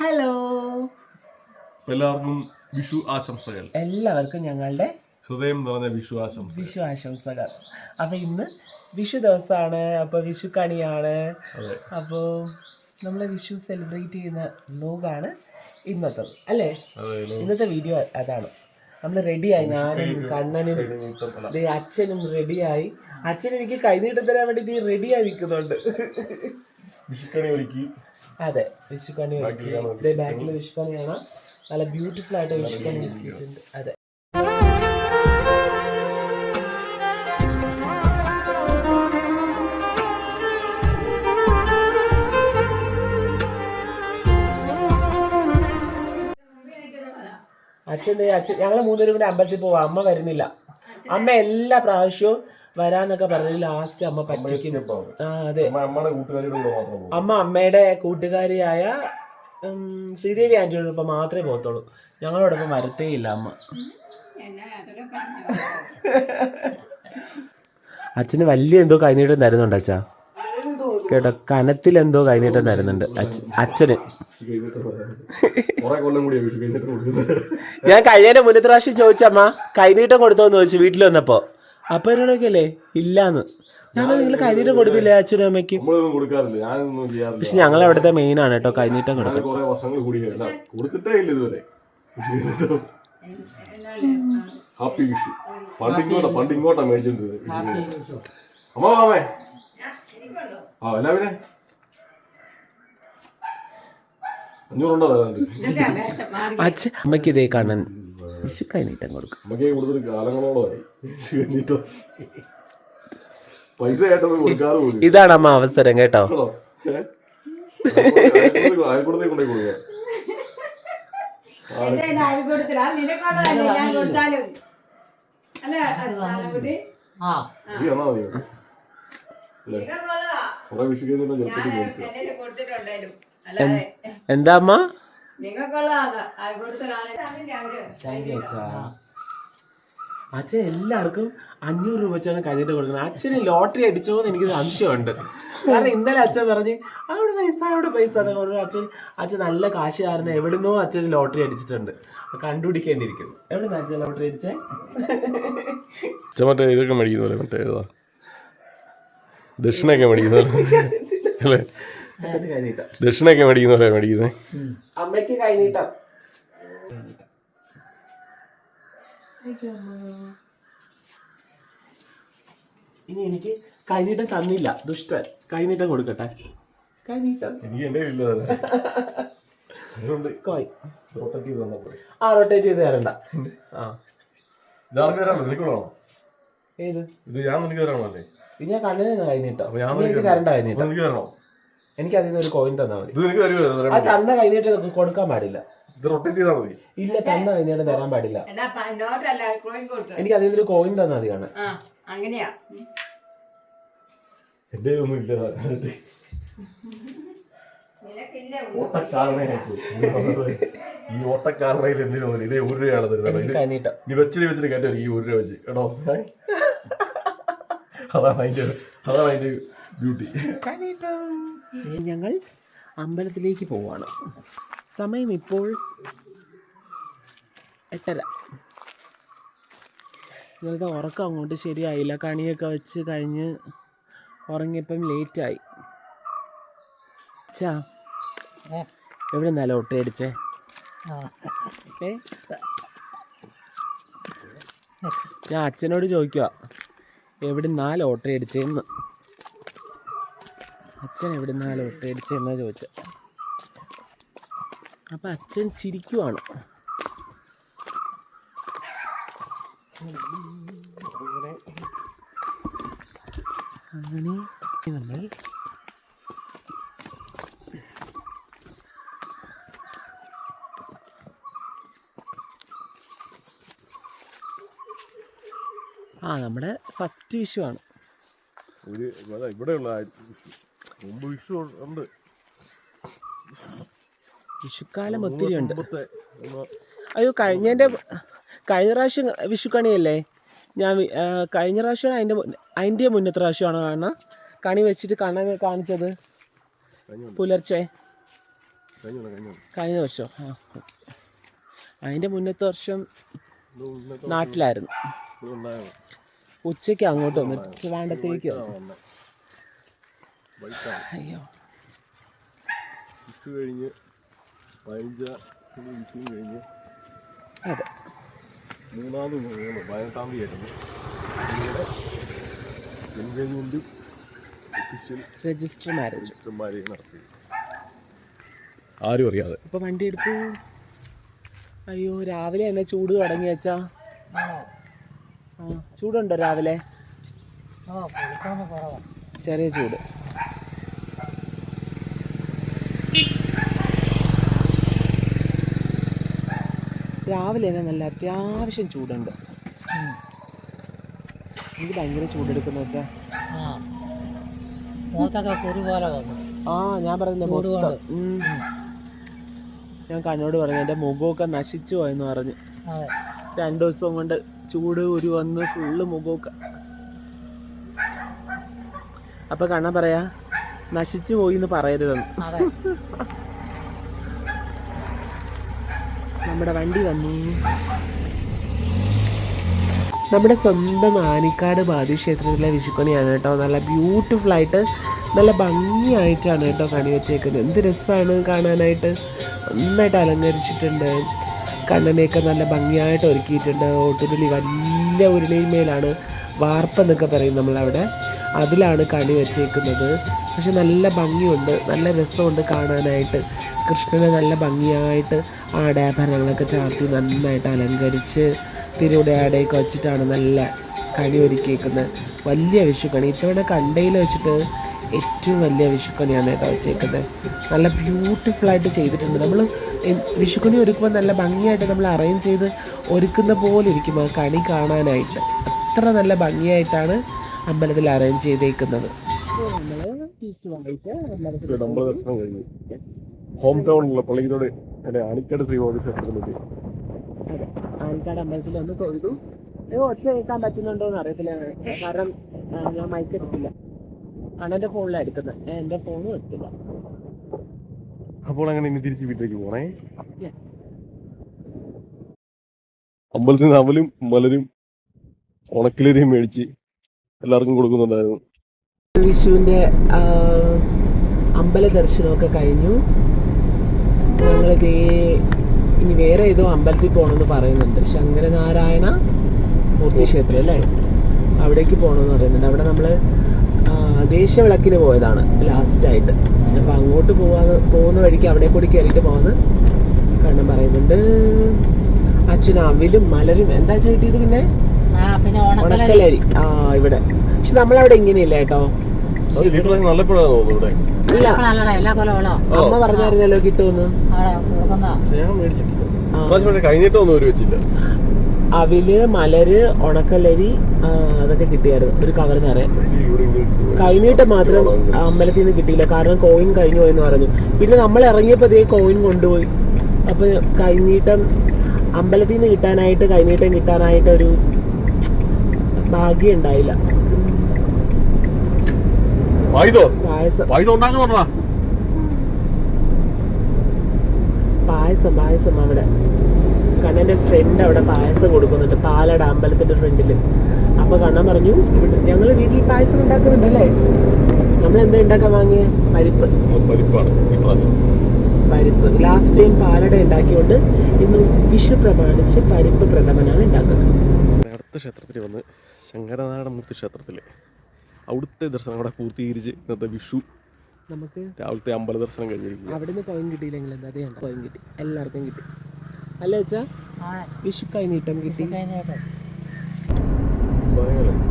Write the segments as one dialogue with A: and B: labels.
A: Hello,
B: എല്ലാവർക്കും വിഷു ആശംസകൾ.
A: എല്ലാവർക്കും ഞങ്ങളുടെ
B: ഹൃദയം നിറഞ്ഞ വിഷു
A: ആശംസകൾ. അപ്പൊ ഇന്ന് വിഷു ദിവസമാണ്, അപ്പൊ വിഷു കണിയാണ്. അപ്പോൾ നമ്മൾ വിഷു സെലിബ്രേറ്റ് ചെയ്യുന്ന വ്ലോഗാണ് ഇന്നത്തത് അല്ലേ? ഇന്നത്തെ വീഡിയോ അതാണ്. നമ്മൾ റെഡിയായി, ഞാനും കണ്ണനും അച്ഛനും റെഡിയായി. അച്ഛൻ എനിക്ക് കൈനീട്ടം തരാൻ വേണ്ടിട്ട് റെഡിയായി നിൽക്കുന്നുണ്ട്. അതെ, വിഷുക്കണി ഒരുക്കി. ബാക്കിൽ വിഷുക്കണിയാണ്, നല്ല ബ്യൂട്ടിഫുൾ ആയിട്ട് വിഷുക്കണി ഒരുക്കിയിട്ടുണ്ട്. അതെ, അച്ഛൻ ഞങ്ങൾ മൂന്നുപേരും കൂടെ അമ്പലത്തിൽ പോവാം. അമ്മ വരുന്നില്ല. അമ്മ എല്ലാ പ്രാവശ്യവും വരാന്നൊക്കെ പറഞ്ഞു ലാസ്റ്റ് അമ്മ പറ്റിക്കുന്നു. അതെ, അമ്മ അമ്മയുടെ കൂട്ടുകാരിയായ ശ്രീദേവി ആന്റിയോടൊപ്പം മാത്രമേ പോകത്തുള്ളൂ. ഞങ്ങളോടൊപ്പം വരത്തേയില്ല അമ്മ. അച്ഛന് വലിയ എന്തോ കൈനീട്ടം തരുന്നുണ്ട് അച്ഛാ, കേട്ടോ. കനത്തിൽ എന്തോ കൈനീട്ടം തരുന്നുണ്ട് അച്ഛന്. ഞാൻ കഴിഞ്ഞ മുന്നത്തെ പ്രാവശ്യം ചോദിച്ചമ്മ കൈനീട്ടം കൊടുത്തോന്ന് ചോദിച്ചു വീട്ടിൽ വന്നപ്പോ. അപ്പൊ എന്നോടൊക്കെ അല്ലേ ഇല്ലാന്ന്. ഞാൻ നിങ്ങൾ കൈനീട്ടം കൊടുത്തില്ലേ അച്ഛനും അമ്മയ്ക്കും? പക്ഷെ ഞങ്ങൾ അവിടുത്തെ മെയിൻ ആണ് കേട്ടോ കൈനീട്ടം കൊടുക്കുന്നത്.
B: ഹാപ്പി വിഷു. പണ്ടിങ്ങോട്ടാ മേടിച്ചോണ്ടത്. എന്നാ പിന്നെ 500
A: അച്ഛൻ അമ്മയ്ക്ക് ഇതേ കാണാൻ വിഷു കൈനീട്ടം കൊടുക്കും.
B: അമ്മയ്ക്ക് കൊടുത്തിട്ട് കാലങ്ങളോളമായി. പൈസ ആയിട്ടൊന്നും കൊടുക്കാറ് പോലും.
A: ഇതാണ് അമ്മ അവസരം കേട്ടോ.
B: അയൽക്കൂടത്തിൽ കൊണ്ടേ കൊടുക്കുക.
A: എന്താ അമ്മ? അച്ഛൻ എല്ലാവർക്കും 500 രൂപ വെച്ചാണ് കൈനീട്ടം കൊടുക്കുന്നത്. അച്ഛന് ലോട്ടറി അടിച്ചോന്ന് എനിക്ക് സംശയമുണ്ട്. കാരണം ഇന്നലെ അച്ഛൻ പറഞ്ഞ് അവിടെ പൈസ അച്ഛൻ നല്ല കാശുകാരന് എവിടുന്നോ അച്ഛന് ലോട്ടറി അടിച്ചിട്ടുണ്ട്. കണ്ടുപിടിക്കേണ്ടിയിരിക്കുന്നു. എവിടുന്ന അച്ഛൻ ലോട്ടറി അടിച്ചേ?
B: മറ്റേ ഇതൊക്കെ മേടിക്കുന്ന മറ്റേ ദക്ഷിണയൊക്കെ മേടിക്കുന്ന അല്ലേ? ദക്ഷിണയൊക്കെ മേടിക്കുന്ന പോലെ മേടിക്കുന്നത്.
A: അമ്മയ്ക്ക് കൈനീട്ടം. ഇനി എനിക്ക് കൈനീട്ടം തന്നില്ല ദുഷ്ടൻ. കൈനീട്ടം കൊടുക്കട്ടെ. കൈനീട്ടം റൊട്ടേറ്റ് ചെയ്ത് തരണ്ട. ഏത് ഇത് ഞാൻ കണ്ണിന് കൈനീട്ടം. എനിക്ക് തരണ്ട കൈനീട്ടം. എനിക്ക് അതിൽ നിന്ന് ഒരു കോയിൻ തന്നാൽ മതി. അത് തന്ന കൈനീട്ടം കൊടുക്കാൻ പാടില്ല. ഇല്ല, തന്ന കൈനീട്ടം തരാൻ പാടില്ല. എനിക്ക് അതിൽ നിന്നൊരു കോയിൻ തന്നാൽ മതി. കാണാൻ
C: അങ്ങനെയാ.
B: എന്റെ ഒന്നും ഇല്ല. ഈ ഓട്ടക്കാരനയിൽ എന്തിനു ഇതേ 1 രൂപയാണ് തരുന്നത്. നീ വെച്ചിട്ട് കേട്ടോ ഈ 1 രൂപ വെച്ച് കേട്ടോ. അതാണ് അതിന്റെ ബ്യൂട്ടി.
A: ഞങ്ങൾ അമ്പലത്തിലേക്ക് പോവാണ്. സമയം ഇപ്പോൾ 8:30. ഇന്നലത്തെ ഉറക്കം അങ്ങോട്ട് ശരിയായില്ല. കണിയൊക്കെ വെച്ച് കഴിഞ്ഞ് ഉറങ്ങിയപ്പം ലേറ്റായി. അച്ഛാ, എവിടെ നിന്നാ ലോട്ടറി അടിച്ചേ? ഞാൻ അച്ഛനോട് ചോദിക്കുക എവിടെ നിന്നാ ലോട്ടറി അടിച്ചതെന്ന്. അച്ഛൻ എവിടെ നിന്നാ ലോട്ടറി അടിച്ചതെന്നാ ചോദിച്ച. അപ്പം അച്ഛൻ ചിരിക്കുവാണ്. അങ്ങനെ നമ്മൾ നമ്മുടെ ഫസ്റ്റ് വിഷു ആണ്.
B: ഇവിടെയുള്ള വിഷു ഉണ്ട്.
A: വിഷുക്കാലം ഒത്തിരി ഉണ്ട്. അയ്യോ, കഴിഞ്ഞ പ്രാവശ്യം വിഷുക്കണിയല്ലേ? ഞാൻ കഴിഞ്ഞ പ്രാവശ്യമാണ് അതിൻ്റെ മുന്നത്തെ പ്രാവശ്യമാണ് കണി വെച്ചിട്ട് കാണിച്ചത് പുലർച്ചെ. കഴിഞ്ഞ വർഷം ഓക്കെ. അതിൻ്റെ മുന്നത്തെ വർഷം നാട്ടിലായിരുന്നു. ഉച്ചയ്ക്ക് അങ്ങോട്ട് വന്നിട്ട് വേണ്ടത്തേക്ക് വന്നു. അയ്യോ
B: കഴിഞ്ഞ് 15 കഴിഞ്ഞ്
A: അതെ
B: 18-ാം തീയതി ആയിരുന്നു എൻഗേജ്മെൻറ്റും
A: രജിസ്റ്റർ മാരേജ്
B: നടത്തി. ആരും അറിയാതെ.
A: ഇപ്പൊ വണ്ടി എടുത്തു. അയ്യോ രാവിലെ തന്നെ ചൂട് തുടങ്ങി വെച്ചാ. ചൂടുണ്ടോ രാവിലെ? ചെറിയ ചൂട്. രാവിലെ തന്നെ നല്ല അത്യാവശ്യം ചൂടുണ്ട്. എനിക്ക് ഭയങ്കര ചൂടെടുക്കുന്ന വെച്ചാ. ഞാൻ പറഞ്ഞില്ലേ ഞാൻ കണ്ണോട് പറഞ്ഞു എൻ്റെ മുഖമൊക്കെ നശിച്ചു പോയെന്ന് പറഞ്ഞു. 2 ദിവസം കൊണ്ട് ചൂട് വന്ന് ഫുള്ള് മുഖമൊക്കെ. അപ്പൊ കണ്ണ പറയാ നശിച്ചു പോയി എന്ന് പറയരുതെന്ന്. നമ്മുടെ വണ്ടി വന്നു. നമ്മുടെ സ്വന്തം ആനിക്കാട് ബാദി ക്ഷേത്രത്തിലെ വിഷുക്കണിയാണ് കേട്ടോ. നല്ല ബ്യൂട്ടിഫുൾ ആയിട്ട് നല്ല ഭംഗിയായിട്ടാണ് കേട്ടോ കണി വെച്ചേക്കുന്നത്. എന്ത് രസമാണ് കാണാനായിട്ട്. നന്നായിട്ട് അലങ്കരിച്ചിട്ടുണ്ട്. കണ്ണനെയൊക്കെ നല്ല ഭംഗിയായിട്ട് ഒരുക്കിയിട്ടുണ്ട്. ഒട്ടുരുളി വലിയ ഉരുളിമേലാണ് വാർപ്പെന്നൊക്കെ പറയും നമ്മളവിടെ. അതിലാണ് കണി വെച്ചേക്കുന്നത്. പക്ഷെ നല്ല ഭംഗിയുണ്ട്, നല്ല രസമുണ്ട് കാണാനായിട്ട്. കൃഷ്ണനെ നല്ല ഭംഗിയായിട്ട് ആടാഭരണങ്ങളൊക്കെ ചാർത്തി നന്നായിട്ട് അലങ്കരിച്ച് തിരുവിടെ ആടയൊക്കെ വെച്ചിട്ടാണ് നല്ല കണി ഒരുക്കിയേക്കുന്നത്. വലിയ വിഷുക്കണി ഇത്തവണ കണ്ടയിൽ വെച്ചിട്ട് ഏറ്റവും വലിയ വിഷുക്കണിയാണ് കേട്ടോ വെച്ചേക്കുന്നത്. നല്ല ബ്യൂട്ടിഫുള്ളായിട്ട് ചെയ്തിട്ടുണ്ട്. നമ്മൾ വിഷുക്കണി ഒരുക്കുമ്പോൾ നല്ല ഭംഗിയായിട്ട് നമ്മൾ അറേഞ്ച് ചെയ്ത് ഒരുക്കുന്ന പോലെ ഇരിക്കും ആ കണി കാണാനായിട്ട്. അത്ര നല്ല ഭംഗിയായിട്ടാണ് അമ്പലത്തിൽ അറേഞ്ച് ചെയ്തേക്കുന്നത്.
B: ഹോം ടൗണിലുള്ള പള്ളിയിലൂടെ ആനിക്കാട് ശ്രീബോധി ക്ഷേത്രത്തിലെത്തി.
A: അതെ, ആനിക്കാട് അമ്പലത്തിൽ ഒന്ന് തൊഴുതു. ഒച്ച കേൾക്കാൻ പറ്റുന്നുണ്ടോ എന്ന് അറിയത്തില്ല, കാരണം ഞാൻ മൈക്ക് എടുത്തില്ല. അണ്ണൻ്റെ ഫോണിലാണ് എടുക്കുന്നത്, എൻ്റെ ഫോണും എടുത്തില്ല.
B: അപ്പോൾ അങ്ങനെ ഇനി തിരിച്ച് വീട്ടിലേക്ക് പോണേ. അമ്പലത്തിൽ നിന്ന് അവലും മലരും ഉണക്കിലരിയും മേടിച്ച് എല്ലാവർക്കും കൊടുക്കുന്നുണ്ടായിരുന്നു.
A: വിഷുവിൻ്റെ അമ്പല ദർശനമൊക്കെ കഴിഞ്ഞു. ഞങ്ങളിതേ ഇനി വേറെ ഏതോ അമ്പലത്തിൽ പോകണമെന്ന് പറയുന്നുണ്ട്. ശങ്കരനാരായണ മൂർത്തി ക്ഷേത്രം അല്ലേ, അവിടേക്ക് പോകണമെന്ന് പറയുന്നുണ്ട്. അവിടെ നമ്മൾ ദേശവിളക്കിന് പോയതാണ് ലാസ്റ്റായിട്ട്. അപ്പോൾ അങ്ങോട്ട് പോകുന്ന വഴിക്ക് അവിടെ കൂടി കയറിയിട്ട് പോകുന്ന കണ്ണൻ പറയുന്നുണ്ട്. അച്ഛൻ അവിലും മലരും എന്താ കിട്ടിയത്, പിന്നെ ഉണക്കലരി. ഇവിടെ പക്ഷെ നമ്മളവിടെ ഇങ്ങനെയില്ല കേട്ടോ. അമ്മ പറഞ്ഞായിരുന്നല്ലോ കിട്ടുമെന്ന്. അവില്, മലര്, ഉണക്കലരി അതൊക്കെ കിട്ടിയായിരുന്നു ഒരു കവർ നിറയെ. കൈനീട്ടം മാത്രം അമ്പലത്തിൽ നിന്ന് കിട്ടിയില്ല, കാരണം കോയിൻ കഴിഞ്ഞു പോയെന്ന് പറഞ്ഞു. പിന്നെ നമ്മൾ ഇറങ്ങിയപ്പോൾ കോയിൻ കൊണ്ടുപോയി. അപ്പൊ കൈനീട്ടം അമ്പലത്തിൽ നിന്ന് കിട്ടാനായിട്ട്, കൈനീട്ടം കിട്ടാനായിട്ട് ഒരു ഭാഗ്യം ഉണ്ടായില്ല. പായസം അവിടെ കണ്ണൻ്റെ ഫ്രണ്ട് അവിടെ പായസം കൊടുക്കുന്നുണ്ട്, പാലട അമ്പലത്തിന്റെ ഫ്രണ്ടില്. അപ്പൊ കണ്ണൻ പറഞ്ഞു ഞങ്ങൾ വീട്ടിൽ പായസം ഉണ്ടാക്കുന്നുണ്ടല്ലേ. നമ്മൾ എന്താ ഉണ്ടാക്കാൻ വാങ്ങിയ പരിപ്പ്. ലാസ്റ്റ് ടൈം പാലട ഉണ്ടാക്കിയോണ്ട് ഇന്ന് വിഷു പ്രമാണിച്ച് പരിപ്പ് പ്രഥമനാണ് ഉണ്ടാക്കുന്നത്.
B: അടുത്ത ക്ഷേത്രത്തിൽ വന്ന് ശങ്കരനാരായണ മൂർത്തി ക്ഷേത്രത്തില് അവിടുത്തെ ദർശനം കൂടെ പൂർത്തീകരിച്ച് ഇന്നത്തെ വിഷു നമുക്ക് രാവിലത്തെ അമ്പല ദർശനം കഴിഞ്ഞിരിക്കും.
A: അവിടുന്ന് കോയിൻ കിട്ടിയില്ലെങ്കിൽ എന്താ അതേ കോയിൻ കിട്ടി, എല്ലാവർക്കും കിട്ടി അല്ലേ വെച്ചാ. വിഷു കൈനീട്ടം കിട്ടി.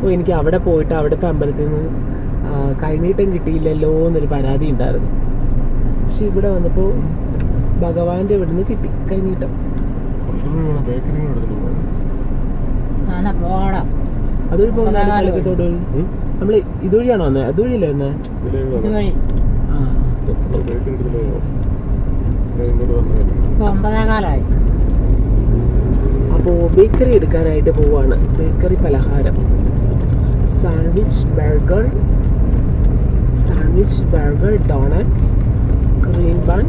A: ഓ, എനിക്ക് അവിടെ പോയിട്ട് അവിടുത്തെ അമ്പലത്തിൽ നിന്ന് കൈനീട്ടം കിട്ടിയില്ലല്ലോ എന്നൊരു പരാതി ഉണ്ടായിരുന്നു. പക്ഷെ ഇവിടെ വന്നപ്പോൾ ഭഗവാന്റെ ഇവിടെ നിന്ന് കിട്ടി കൈനീട്ടം. അതൊരു പോകുന്നോട് നമ്മള് ഇതുവഴിയാണോ വന്നേ? അതുവഴിയല്ലേ വന്നേ? അപ്പോ ബേക്കറി എടുക്കാനായിട്ട് പോവാണ്. ബേക്കറി പലഹാരം, sandwich burger, donuts, cream bun,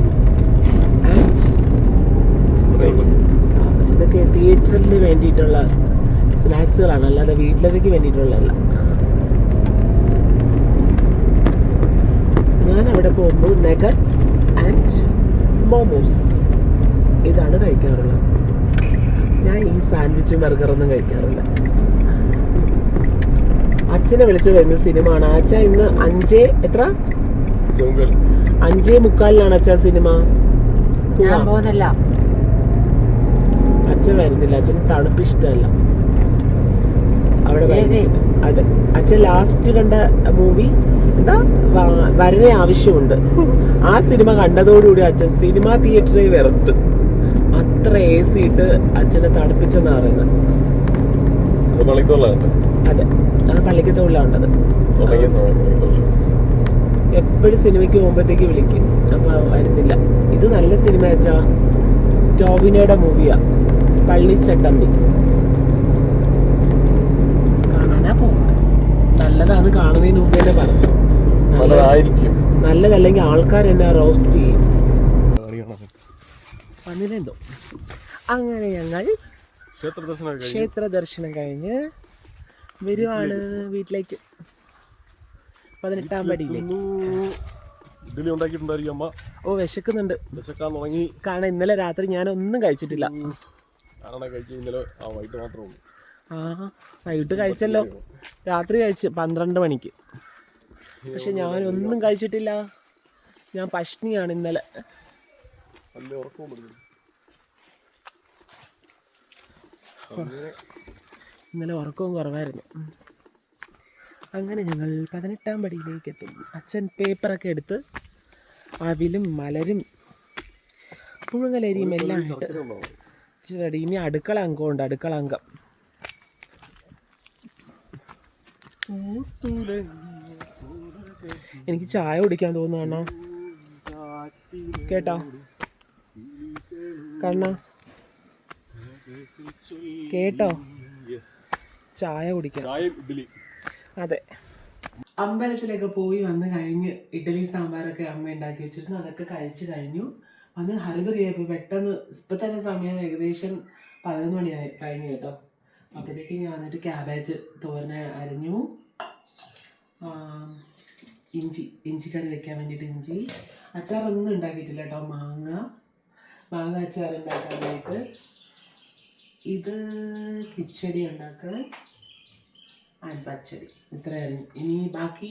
A: ഹോട്ടലിന് വേണ്ടിയിട്ടുള്ള സ്നാക്സുകളാണ്, അല്ലാതെ വീട്ടിലേക്ക് വേണ്ടിയിട്ടുള്ളതല്ല. ഞാൻ അവിടെ പോകുമ്പോൾ നഗറ്റ്സ് ആൻഡ് മോമോസ് ഇതാണ് കഴിക്കാറുള്ളത്. ഞാൻ ഈ സാൻഡ്വിച്ചും ബർഗറൊന്നും കഴിക്കാറില്ല. അച്ഛനെ വിളിച്ചത് ഇന്ന് സിനിമ ആണ്. അച്ഛ ഇന്ന് 5:45 അച്ഛാ സിനിമ. അച്ഛൻ വരുന്നില്ല, അച്ഛന് തണുപ്പ് ഇഷ്ടമല്ല. അവിടെ അതെ, അച്ഛൻ ലാസ്റ്റ് കണ്ട മൂവി എന്താ വരനെ ആവശ്യമുണ്ട്. ആ സിനിമ കണ്ടതോടുകൂടി അച്ഛൻ സിനിമ തിയേറ്ററിൽ വെറുത്ത്. അത്ര AC ഇട്ട് അച്ഛനെ തണുപ്പിച്ചെന്നാ പറയുന്നത്. അതെ, അത് പള്ളിക്കത്തോളിലാണത്. എപ്പോഴും സിനിമയ്ക്ക് പോകുമ്പോഴത്തേക്ക് വിളിക്കും, അപ്പൊ വരുന്നില്ല. ഇത് നല്ല സിനിമ വെച്ചാ ടോവിനോയുടെ മൂവിയാ, പള്ളിച്ചട്ടമ്പി. കാണാനാ പോകുന്നത്. നല്ലതാണ്, കാണുന്നതിന് മുമ്പ് തന്നെ പറഞ്ഞു. നല്ലതല്ലെങ്കിൽ ആൾക്കാർ എന്നെ റോസ്റ്റ് ചെയ്യും. വന്നില്ലെന്തോ. അങ്ങനെ ഞങ്ങൾ ക്ഷേത്ര ദർശനം കഴിഞ്ഞ് വരുവാണ് വീട്ടിലേക്ക്, 18-ാം പടിയിലേക്ക്. ഓ, വിശക്കുന്നുണ്ട്. കാരണം ഇന്നലെ രാത്രി ഞാൻ ഒന്നും കഴിച്ചിട്ടില്ല. ആ, വൈകിട്ട് കഴിച്ചല്ലോ, രാത്രി കഴിച്ച് 12 മണിക്ക്. പക്ഷെ ഞാനൊന്നും കഴിച്ചിട്ടില്ല. ഞാൻ പഷ്ണിയാണ് ഇന്നലെ. ഇന്നലെ ഉറക്കവും കുറവായിരുന്നു. അങ്ങനെ ഞങ്ങൾ 18-ാം പടിയിലേക്ക് എത്തും. അച്ഛൻ പേപ്പറൊക്കെ എടുത്ത് അവിലും മലരും പുഴുങ്ങലരിയും എല്ലാം ഇട്ട് റെഡി. ഇനി അടുക്കള അംഗമുണ്ട്, അടുക്കള അംഗം. എനിക്ക് ചായ കുടിക്കാൻ തോന്നുന്നു കേട്ടോ കണ്ണ, കേട്ടോ, ചായ കുടിക്കാം. അതെ, അമ്പലത്തിലൊക്കെ പോയി വന്ന് കഴിഞ്ഞ് ഇഡ്ഡലി സാമ്പാറൊക്കെ അമ്മ ഉണ്ടാക്കി വെച്ചിരുന്നു. അതൊക്കെ കഴിച്ചു കഴിഞ്ഞു. അന്ന് ഹറിബറിയായപ്പോൾ പെട്ടെന്ന് ഇപ്പം തന്നെ സമയം ഏകദേശം 11 മണി കഴിഞ്ഞു കേട്ടോ. അപ്പോഴത്തേക്ക് ഞാൻ വന്നിട്ട് ക്യാബേജ് തോരൻ അരിഞ്ഞു. ഇഞ്ചിക്കറി വെക്കാൻ വേണ്ടിയിട്ട് ഇഞ്ചി. അച്ചാറൊന്നും ഉണ്ടാക്കിയിട്ടില്ല കേട്ടോ. മാങ്ങ അച്ചാർ ഉണ്ടാക്കാനായിട്ട്. ഇത് കിച്ചടി ഉണ്ടാക്കാൻ പച്ചടി. ഇത്രയായിരുന്നു. ഇനി ബാക്കി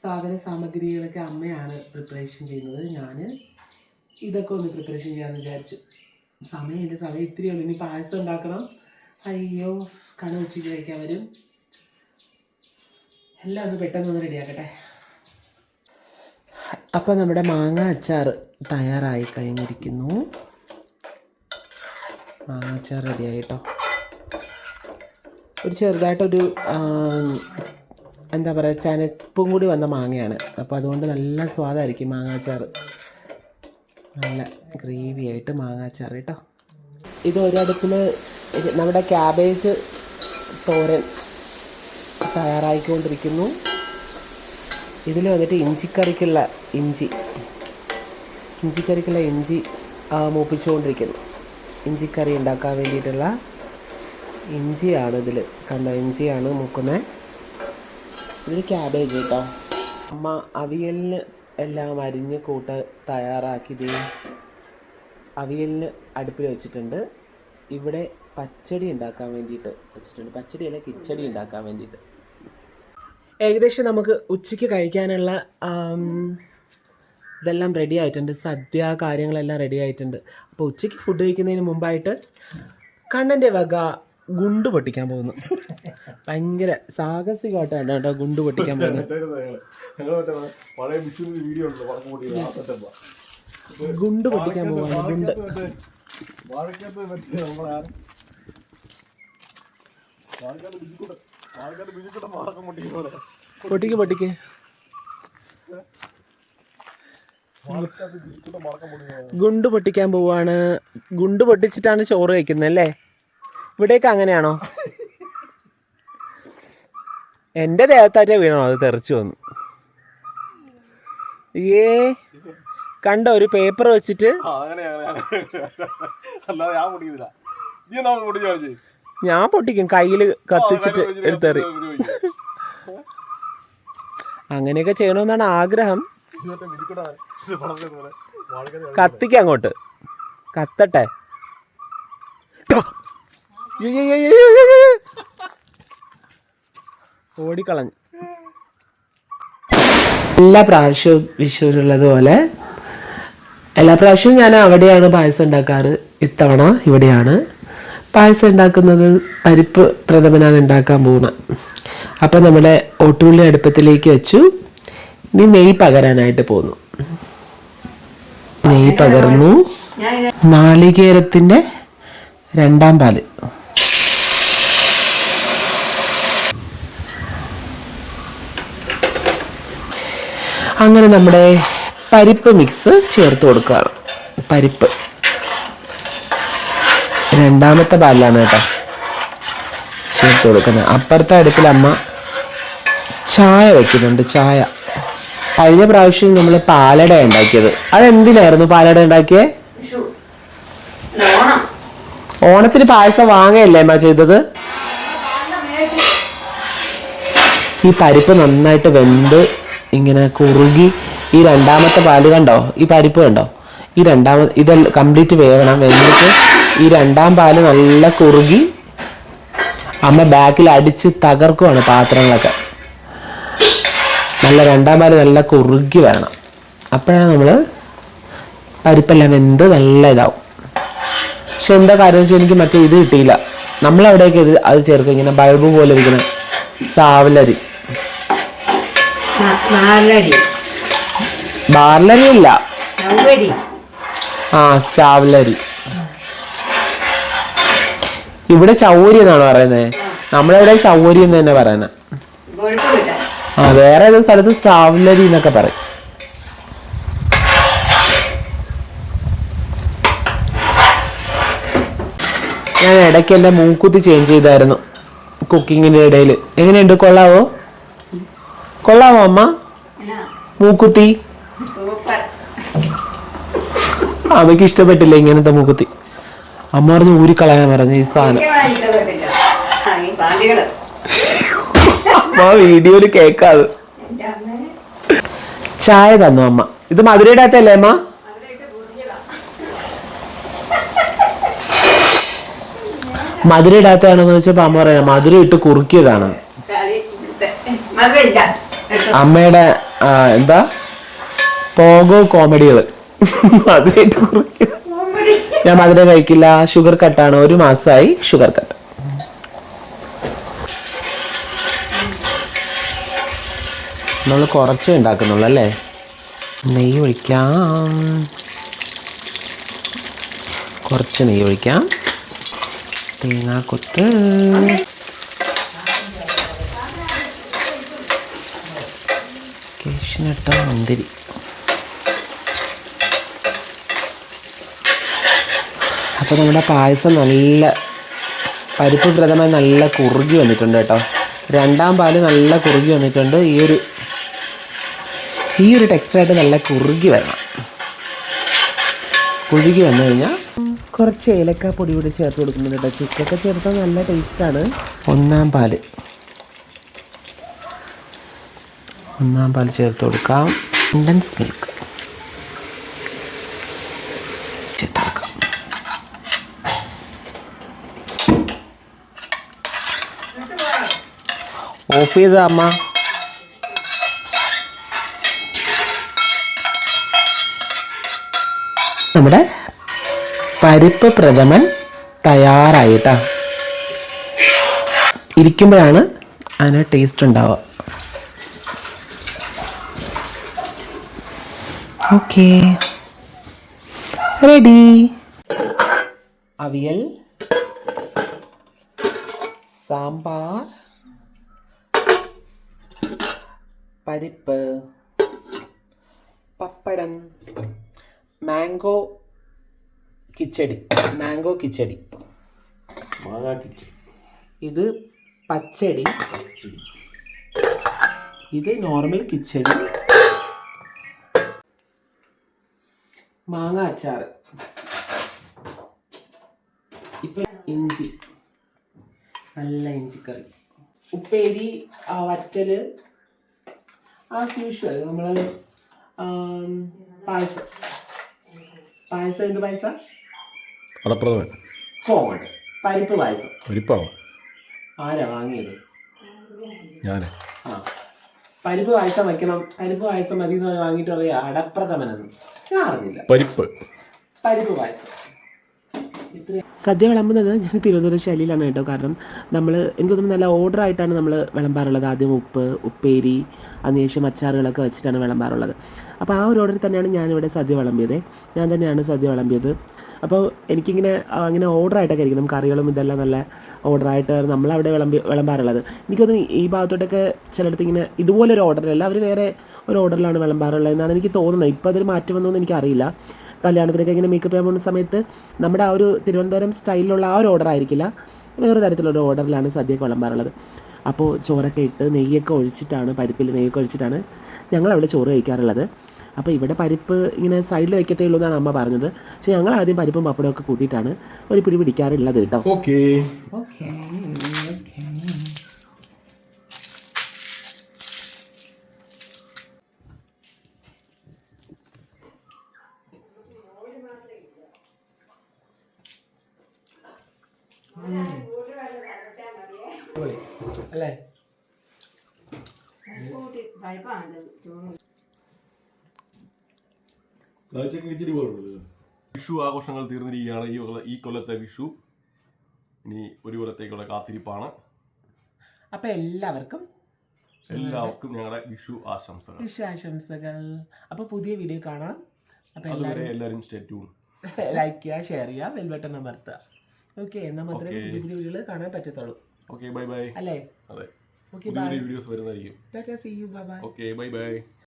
A: സാധന സാമഗ്രികളൊക്കെ അമ്മയാണ് പ്രിപ്പറേഷൻ ചെയ്യുന്നത്. ഞാൻ ഇതൊക്കെ ഒന്ന് പ്രിപ്പറേഷൻ ചെയ്യാമെന്ന് വിചാരിച്ചു. സമയമില്ല, സമയം ഇത്തിരിയേ ഉള്ളൂ. ഇനി പായസം ഉണ്ടാക്കണം. അയ്യോ, കണ ഉച്ചയ്ക്ക് കഴിക്കാൻ വരും. എല്ലാം ഒന്ന് പെട്ടെന്നൊന്ന് റെഡിയാക്കട്ടെ. അപ്പം നമ്മുടെ മാങ്ങ അച്ചാർ തയ്യാറായി കഴിഞ്ഞിരിക്കുന്നു. മാങ്ങ അച്ചാർ റെഡിയായിട്ടോ. ഒരു ചെറുതായിട്ടൊരു എന്താ പറയുക, ചനപ്പും കൂടി വന്ന മാങ്ങയാണ്. അപ്പോൾ അതുകൊണ്ട് നല്ല സ്വാദായിരിക്കും മാങ്ങാച്ചാർ. നല്ല ഗ്രേവി ആയിട്ട് മാങ്ങാച്ചാർ കേട്ടോ. ഇത് ഒരടുപ്പിൽ നമ്മുടെ ക്യാബേജ് തോരൻ തയ്യാറായിക്കൊണ്ടിരിക്കുന്നു. ഇതിൽ വന്നിട്ട് ഇഞ്ചിക്കറിക്കുള്ള ഇഞ്ചി മൂപ്പിച്ചുകൊണ്ടിരിക്കുന്നു. ഇഞ്ചിക്കറി ഉണ്ടാക്കാൻ വേണ്ടിയിട്ടുള്ള ഇഞ്ചിയാണ് ഇതിൽ കണ്ടോ, ഇഞ്ചിയാണ് മൂക്കുന്നത്. ഇതിൽ ക്യാബേജ് കേട്ടോ. അമ്മ അവിയലിന് എല്ലാം അരിഞ്ഞ് തയ്യാറാക്കി അവിയലിന് അടുപ്പിൽ വെച്ചിട്ടുണ്ട്. ഇവിടെ പച്ചടി ഉണ്ടാക്കാൻ വേണ്ടിയിട്ട് വെച്ചിട്ടുണ്ട്. പച്ചടിയല്ല, കിച്ചടി ഉണ്ടാക്കാൻ വേണ്ടിയിട്ട്. ഏകദേശം നമുക്ക് ഉച്ചയ്ക്ക് കഴിക്കാനുള്ള ഇതെല്ലാം റെഡി ആയിട്ടുണ്ട്. സദ്യ കാര്യങ്ങളെല്ലാം റെഡി ആയിട്ടുണ്ട്. അപ്പോൾ ഉച്ചയ്ക്ക് ഫുഡ് കഴിക്കുന്നതിന് മുമ്പായിട്ട് കണ്ണൻ്റെ വക ഗുണ്ട് പൊട്ടിക്കാൻ പോകുന്നു. ഭയങ്കര സാഹസികമായിട്ടാണ് കേട്ടോ ഗുണ്ട് പൊട്ടിക്കാൻ പോകുന്നത്. ഗുണ്ട് പൊട്ടിക്കാൻ പോവാണ്. ഗുണ്ട് പൊട്ടിക്ക് ഗുണ്ട് പൊട്ടിക്കാൻ പോവാണ്. ഗുണ്ട് പൊട്ടിച്ചിട്ടാണ് ചോറ് കഴിക്കുന്നത് അല്ലേ? ഇവിടെയൊക്കെ അങ്ങനെയാണോ? എൻ്റെ ദേഹത്താറ്റ വീണോ അത് തെറിച്ചു വന്നു. കണ്ടോ, ഒരു പേപ്പർ വെച്ചിട്ട് ഞാൻ പൊട്ടിക്കും, കയ്യിൽ കത്തിച്ചിട്ട് എടുത്തെറി. അങ്ങനെയൊക്കെ ചെയ്യണമെന്നാണ് ആഗ്രഹം. കത്തിക്ക അങ്ങോട്ട്, കത്തട്ടെ. ഓടിക്കളഞ്ഞു. എല്ലാ പ്രാവശ്യവും വിഷുവിനുള്ളതുപോലെ എല്ലാ പ്രാവശ്യവും ഞാൻ അവിടെയാണ് പായസം ഉണ്ടാക്കാറ്. ഇത്തവണ ഇവിടെയാണ് പായസം ഉണ്ടാക്കുന്നത്. പരിപ്പ് പ്രഥമനാണ് ഉണ്ടാക്കാൻ പോകുന്നത്. അപ്പം നമ്മുടെ ഓട്ടുള്ളി അടുപ്പത്തിലേക്ക് വെച്ചു. ഇനി നെയ്യ് പകരാനായിട്ട് പോന്നു. നെയ്യ് പകർന്നു. നാളികേരത്തിൻ്റെ 2ാം പാല്. അങ്ങനെ നമ്മുടെ പരിപ്പ് മിക്സ് ചേർത്ത് കൊടുക്കുകയാണ്. പരിപ്പ് 2ാമത്തെ പാലിലാണ് കേട്ടോ ചേർത്ത് കൊടുക്കുന്നത്. അപ്പുറത്തെ അടുപ്പിൽ അമ്മ ചായ വെക്കുന്നുണ്ട്. ചായ കഴിഞ്ഞ പ്രാവശ്യം നമ്മൾ പാലട ഉണ്ടാക്കിയത്. അതെന്തിനായിരുന്നു പാലട ഉണ്ടാക്കിയേ? ഓണത്തിന് പായസം വാങ്ങയല്ലേ അമ്മ ചെയ്തത്? ഈ പരിപ്പ് നന്നായിട്ട് വെന്ത് ഇങ്ങനെ കുറുകി ഈ 2ാമത്തെ പാല് കണ്ടോ, ഈ പരിപ്പ് കണ്ടോ, ഈ ഇതെല്ലാം കംപ്ലീറ്റ് വേവണം. വെന്തിട്ട് ഈ 2ാം പാല് നല്ല കുറുകി അമ്മ ബാക്കിൽ അടിച്ച് തകർക്കുവാണ് പാത്രങ്ങളൊക്കെ. നല്ല 2ാം പാല് നല്ല കുറുകി വരണം. അപ്പോഴാണ് നമ്മൾ പരിപ്പെല്ലാം വെന്ത് നല്ല ഇതാവും. പക്ഷെ എന്താ കാര്യം വെച്ചാൽ എനിക്ക് മറ്റേ ഇത് കിട്ടിയില്ല. നമ്മളവിടെയൊക്കെ അത് ചേർക്കും, ഇങ്ങനെ ബൾബ് പോലെ ഇരിക്കുന്ന സാവലരി. ബാർലരി ഇല്ല, സാവലരി. ഇവിടെ ചൗരി എന്നാണ് പറയുന്നത്. നമ്മളെവിടെ ചൗരി എന്ന് തന്നെ പറയുന്നത്. വേറെ ഏതോ സ്ഥലത്ത് സാവലരി എന്നൊക്കെ പറയും. ഞാൻ ഇടയ്ക്ക് എൻ്റെ മൂക്കുത്തി ചേഞ്ച് ചെയ്തായിരുന്നു കുക്കിങ്ങിൻ്റെ ഇടയിൽ. എങ്ങനെയുണ്ട്? കൊള്ളാവോ അമ്മ മൂക്കുത്തി? അമ്മയ്ക്ക് ഇഷ്ടപ്പെട്ടില്ല ഇങ്ങനത്തെ മൂക്കുത്തി. അമ്മ പറഞ്ഞ് ഊരിക്കളയാൻ പറഞ്ഞു ഈ സാധനം. അമ്മ വീഡിയോയില് കേക്കാതെ. ചായ തന്നു അമ്മ. ഇത് മധുരയിടാത്തല്ലേ അമ്മ? മധുര ഇടാത്തതാണെന്ന് വെച്ചപ്പോ അമ്മ പറയാം മധുര ഇട്ട് കുറുക്കിയതാണ്. അമ്മയുടെ എന്താ പോകോ കോമഡികള്. മധുര ഇട്ട് കുറുക്കിയ. ഞാൻ മധുര കഴിക്കില്ല, ഷുഗർ കട്ടാണ്. 1 മാസമായി ഷുഗർ കട്ട്. നമ്മൾ കുറച്ചേ ഉണ്ടാക്കുന്നുള്ളൂ അല്ലേ? നെയ്യ് ഒഴിക്കാം, കുറച്ച് നെയ്യ് ഒഴിക്കാം. തേങ്ങാക്കൊത്ത്, കേശിനട്ട മുന്തിരി. അപ്പോൾ നമ്മുടെ പായസം നല്ല പരിപ്പ് പ്രഥമൻ നല്ല കുറുകി വന്നിട്ടുണ്ട് കേട്ടോ. 2ാം പാല് നല്ല കുറുകി വന്നിട്ടുണ്ട്. ഈ ഒരു ടെക്സ്ചറായിട്ട് നല്ല കുറുകി വരണം. കുറുകി വന്നു കഴിഞ്ഞാൽ കുറച്ച് ഏലക്ക പൊടി കൂടി ചേർത്ത് കൊടുക്കുന്നുണ്ട് കേട്ടോ. ചിക്കൊക്കെ ചേർത്താൽ നല്ല ടേസ്റ്റാണ്. 1ാം പാല് ചേർത്ത് കൊടുക്കാം. Contents milk ചേർത്താക്കാം. ഓഫ് ചെയ്ത അമ്മ. നമ്മുടെ പരിപ്പ് പ്രഥമൻ തയ്യാറായിട്ടാ. ഇരിക്കുമ്പോഴാണ് അതിന് ടേസ്റ്റ് ഉണ്ടാവുക. Okay, ready. അവിയൽ, സാമ്പാർ, പരിപ്പ്, പപ്പടം, മാംഗോ കിച്ചടി. ഇത് പച്ചടി, ഇത് നോർമൽ കിച്ചടി, മാങ്ങ അച്ചാർ. ഇപ്പം ഇഞ്ചി, നല്ല ഇഞ്ചിക്കറി, ഉപ്പേരി, വറ്റല്, ആസ് യൂഷ്വൽ നമ്മൾ പായസം. പായസം എന്ത് പായസം?
B: അടപ്രഥമൻ.
A: കോമൺ പരിപ്പ് പായസം.
B: പരിപ്പാണോ?
A: ആരാ വാങ്ങിയത്?
B: ഞാൻ.
A: പരിപ്പ് പായസം വയ്ക്കണം, പരിപ്പ് പായസം മതി എന്ന് വാങ്ങിയിട്ട് പറയാ അടപ്രഥമനെന്ന്. ഞാൻ അറിഞ്ഞില്ല. പരിപ്പ് പായസം. സദ്യ വിളമ്പുന്നത് ഞാൻ തിരുവനന്തപുരം ശൈലിയിലാണ് കേട്ടോ. കാരണം നമ്മൾ എനിക്ക് തോന്നുന്നു നല്ല ഓർഡർ ആയിട്ടാണ് നമ്മൾ വിളമ്പാറുള്ളത്. ആദ്യം ഉപ്പ്, ഉപ്പേരി, അതിനുശേഷം അച്ചാറുകളൊക്കെ വെച്ചിട്ടാണ് വിളമ്പാറുള്ളത്. അപ്പോൾ ആ ഒരു ഓർഡറിൽ തന്നെയാണ് ഞാനിവിടെ സദ്യ വിളമ്പിയത്. ഞാൻ തന്നെയാണ് സദ്യ വിളമ്പിയത്. അപ്പോൾ എനിക്കിങ്ങനെ അങ്ങനെ ഓർഡറായിട്ടൊക്കെ ആയിരിക്കും കറികളും ഇതെല്ലാം നല്ല ഓർഡറായിട്ട് നമ്മളവിടെ വിളമ്പാറുള്ളത്. എനിക്ക് തോന്നുന്നു ഈ ഭാഗത്തോട്ടൊക്കെ ചിലയിടത്ത് ഇങ്ങനെ ഇതുപോലൊരു ഓർഡറല്ല, അവർ വേറെ ഒരു ഓർഡറിലാണ് വിളമ്പാറുള്ളത് എന്നാണ് എനിക്ക് തോന്നുന്നത്. ഇപ്പോൾ അതൊരു മാറ്റം വന്നതെന്ന് എനിക്കറിയില്ല. കല്യാണത്തിനൊക്കെ ഇങ്ങനെ മേക്കപ്പ് ചെയ്യാൻ പോകുന്ന സമയത്ത് നമ്മുടെ ആ ഒരു തിരുവനന്തപുരം സ്റ്റൈലിലുള്ള ആ ഒരു ഓർഡർ ആയിരിക്കില്ല, വേറെ തരത്തിലുള്ള ഓർഡറിലാണ് സദ്യയൊക്കെ വിളമ്പാറുള്ളത്. അപ്പോൾ ചോറൊക്കെ ഇട്ട് നെയ്യൊക്കെ ഒഴിച്ചിട്ടാണ്, പരിപ്പിൽ നെയ്യൊക്കെ ഒഴിച്ചിട്ടാണ് ഞങ്ങളവിടെ ചോറ് കഴിക്കാറുള്ളത്. അപ്പോൾ ഇവിടെ പരിപ്പ് ഇങ്ങനെ സൈഡിൽ വയ്ക്കത്തേ ഉള്ളൂ എന്നാണ് അമ്മ പറഞ്ഞത്. പക്ഷേ ഞങ്ങൾ ആദ്യം പരിപ്പും പപ്പടമൊക്കെ കൂട്ടിയിട്ടാണ് ഒരു പിടി പിടിക്കാറുള്ളത് കേട്ടോ.
B: ഓക്കെ.
A: അല്ലേ?
B: വിഷു ആഘോഷങ്ങൾ തീർന്നിരിക്കുകയാണ്. ഈ കൊല്ലത്തെ വിഷു ഇനി ഒരു കൊല്ലത്തേക്കുള്ള കാത്തിരിപ്പാണ്.
A: അപ്പൊ എല്ലാവർക്കും
B: ഞങ്ങളുടെ വിഷു
A: ആശംസകൾ. അപ്പൊ പുതിയ വീഡിയോ കാണാം. അപ്പൊ
B: എല്ലാവരും സ്റ്റേ ട്യൂൺ.
A: ലൈക്ക് ചെയ്യുക, ഷെയർ ചെയ്യുക, ബെൽ ബട്ടൺ അമർത്തുക. ഓക്കെ, എന്നാൽ മാത്രമേ പുതിയ പുതിയ വീഡിയോകൾ കാണാൻ പറ്റത്തുള്ളൂ.
B: Okay, bye bye.
A: അല്ലേ?
B: അതെ,
A: ഓക്കെ, ബൈ.
B: വീഡിയോസ് വരുന്നതായിരിക്കും.
A: Tata, see you, bye bye.
B: Okay, bye by.